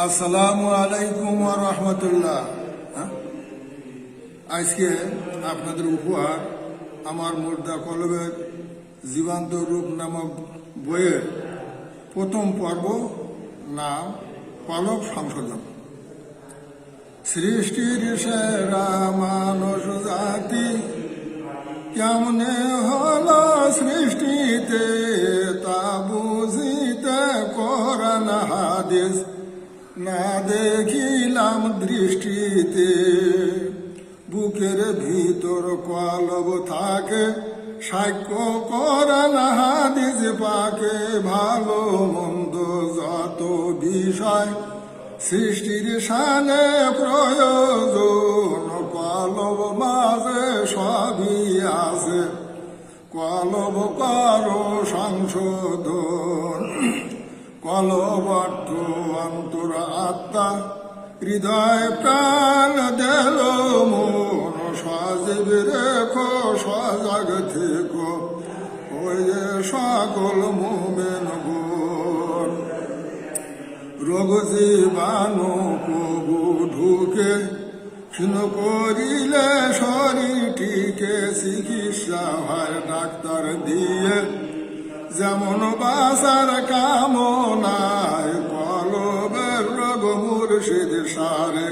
আসসালামু আলাইকুম ওয়া রাহমাতুল্লাহ। আজকে আপনাদের উপহার আমার মুর্দা কলবের জীবন্ত রূপ নামক বইয়ের প্রথম পর্ব, নাম কলব সংশোধন। সৃষ্টির সেরা মানুষ জাতি কেমনে হলো সৃষ্টিতে, তা বুঝিতে কোরআন হাদিস না দেখিলাম দৃষ্টিতে। বুকের ভিতর কলব থাকে, সাক্ষ্য কোরআন হাদিস পাকে। ভালো মন্দ যত বিষয় সৃষ্টির শানে প্রয়োজন, কলব মাঝে সবই আছে, কলব করো সংশোধন। কলব অর্থ অন্তর আত্মা, হৃদয় প্রাণ দেল মন। সজীব রেখো সজাগ থেকো, হয়ে সকল মুমিন গুণ। রোগ জীবাণু কবু ঢুকে, ক্ষীণ করিলে শরীরটিকে। চিকিৎসা হয় ডাক্তার দিয়ে, যেমন বাসার কামনায়। কলবের রোগ মুর্শিদ সারে,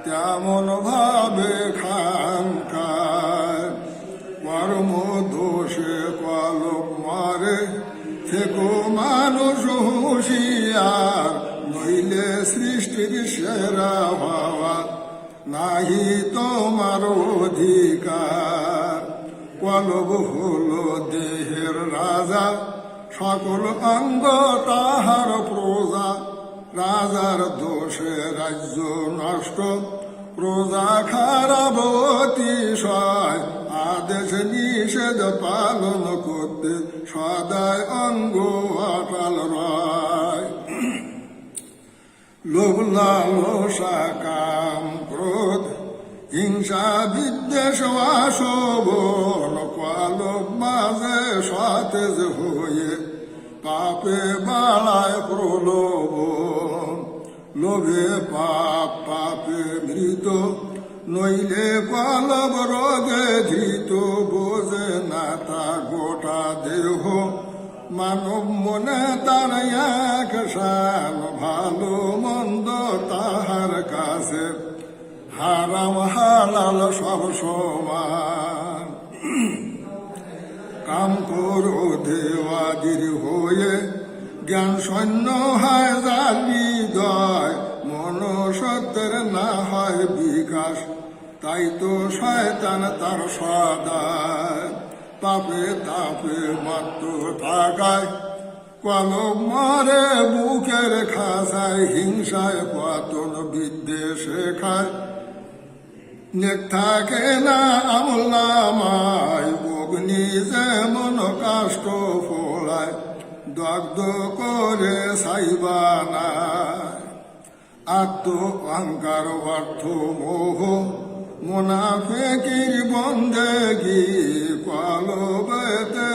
তেমন ভাবে খানকায়। কর্ম দোষে কলব মারে, থেকো মানুষ হুঁশিয়ার। নইলে সৃষ্টির সেরা হওয়া নাহি তোমার অধিকার। কলব হলো দেহের রাজা, সকল অঙ্গ তাহার প্রজা। রাজার দোষে রাজ্য নষ্ট, প্রজা খারাপ অতিশয়। আদেশ নিষেধ পালন করতে, সদায় অঙ্গ অটল রয়। লোভ লালসা কাম ক্রোধ, হিংসা বিদ্বেষ অশোভন। কলব মাঝে সতেজ হয়ে, পাপে বাড়ায় প্রলোভন। লোভে পাপ, পাপে মৃত, নইলে কলব রোগে ধৃত। বোঝে না তা গোটা দেহ, মানব মনে তার এক শান। ভালো মন্দ তাহার কাছে, হারাম হালাল সব সমান। কাম করো দেওয়াদির হয়ে, জ্ঞান শূন্য হয় যার হৃদয়। মন সত্যের না হয় বিকাশ, তাই তো শয়তান তার সদায়। পাপে তাপে মাত্র থাকায়, কলব মারে বুকের খাসায়। হিংসায় পতন বিদ্বেষে খায়, নেক থাকে না আমল নামায়। অগ্নি যেমন কাষ্ঠ ফোলায়, দগ্ধ করে ছাইবানায়। আত্ম অহংকার অর্থ মোহ, মুনাফিকির বন্দেগি। কলবেতে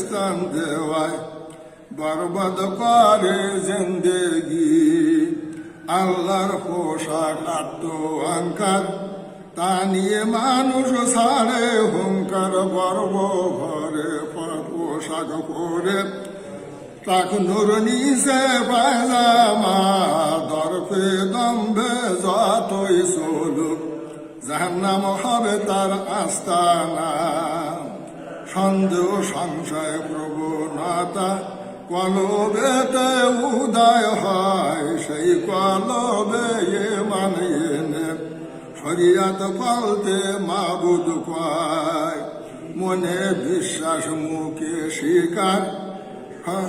স্থান দেওয়ায়, বরবাদ করে জিন্দেগি। আল্লাহর পোশাক আত্ম অহংকার, তা নিয়ে মানুষ ছাড়ে হুঙ্কার। গর্ব ভরে পোশাক পরে, টাকনুর নিচে পায়জামা। দর্পে দম্ভে যতই চলুক, জাহান্নাম হবে তার আস্তানা। সন্দেহ সংশয় প্রবণতা, কলবেতে উদয় হয়। সেই কলবে মানে শরিয়াত পালতে মাবুদ কয়। মনে বিশ্বাস মুখে স্বীকার,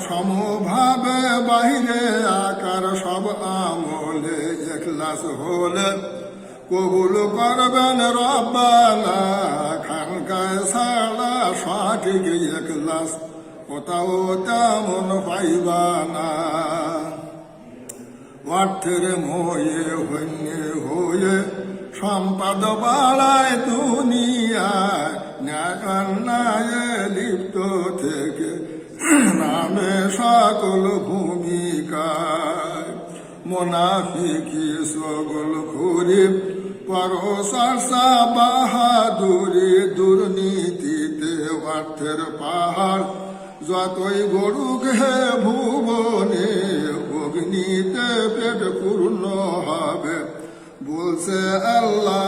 সমভাবে বাহিরে আকার। সব আমলে এখলাস হলে, কবুল করবেন রব্বানা। খানকায় ছাড়া সঠিক এখলাস, কোথাও তেমন পাইবানা। অর্থের মোয়ে হন্যে হয়ে, সম্পদ বাড়ায় দুনিয়ায়। ন্যায় লিপ্ত থেকে, নামে সকল ভূমিকায়। মোনাফিকি সকল ঘুরি পরশা বাহাদুরি দুর্নীতিতে অর্থের পাহাড় যতই গড়ুক হে ভুবনে অগ্নিতে পেট পূর্ণ হবে বলছে আল্লাহ